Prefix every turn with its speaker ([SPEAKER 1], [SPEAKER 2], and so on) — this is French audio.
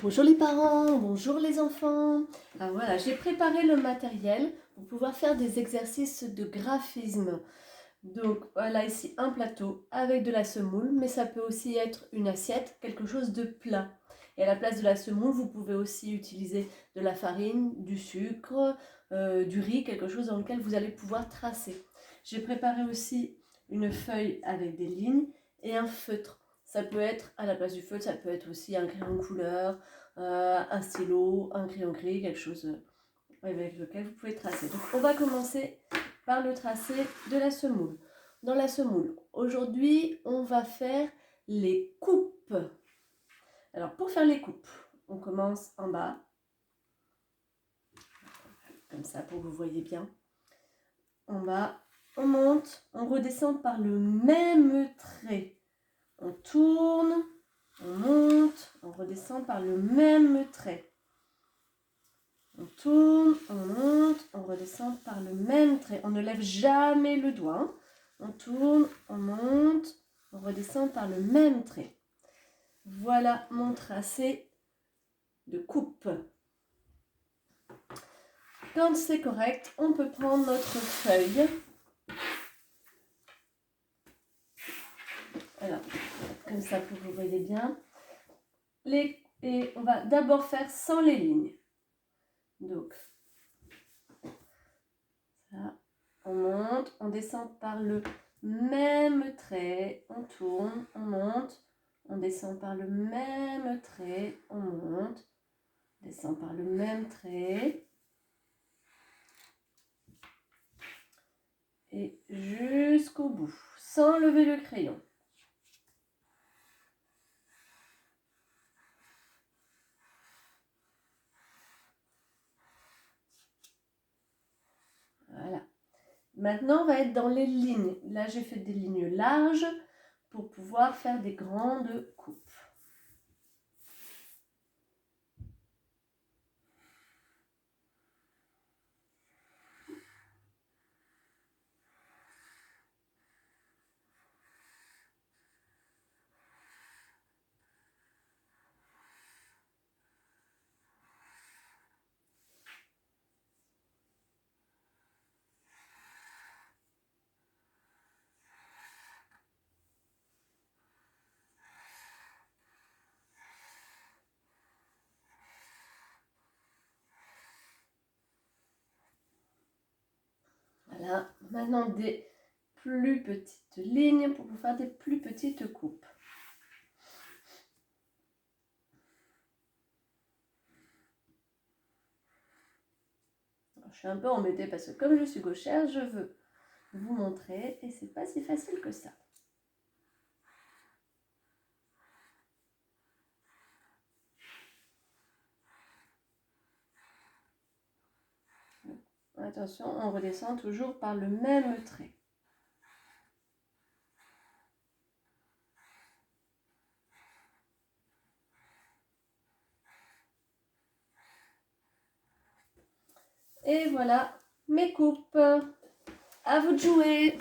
[SPEAKER 1] Bonjour les parents, bonjour les enfants. Alors voilà, j'ai préparé le matériel pour pouvoir faire des exercices de graphisme. Donc voilà ici un plateau avec de la semoule, mais ça peut aussi être une assiette, quelque chose de plat. Et à la place de la semoule, vous pouvez aussi utiliser de la farine, du sucre, du riz, quelque chose dans lequel vous allez pouvoir tracer. J'ai préparé aussi une feuille avec des lignes et un feutre. Ça peut être, à la place du feutre, ça peut être aussi un crayon couleur, un stylo, un crayon gris, quelque chose avec lequel vous pouvez tracer. Donc on va commencer par le tracé de la semoule. Dans la semoule, aujourd'hui, on va faire les coupes. Alors pour faire les coupes, on commence en bas, comme ça pour que vous voyez bien. En bas, on monte, on redescend par le même trait. On tourne, on monte, on redescend par le même trait. On tourne, on monte, on redescend par le même trait. On ne lève jamais le doigt. Hein. On tourne, on monte, on redescend par le même trait. Voilà mon tracé de coupe. Quand c'est correct, on peut prendre notre feuille. Alors, comme ça pour que vous voyez bien. Et on va d'abord faire sans les lignes. Donc, ça, on monte, on descend par le même trait, on tourne, on monte, on descend par le même trait, on monte, descend par le même trait. Et jusqu'au bout, sans lever le crayon. Voilà. Maintenant, on va être dans les lignes. Là, j'ai fait des lignes larges pour pouvoir faire des grandes coupes. Voilà. Maintenant, des plus petites lignes pour vous faire des plus petites coupes. Je suis un peu embêtée parce que comme je suis gauchère, je veux vous montrer et c'est pas si facile que ça. Attention, on redescend toujours par le même trait. Et voilà mes coupes. À vous de jouer.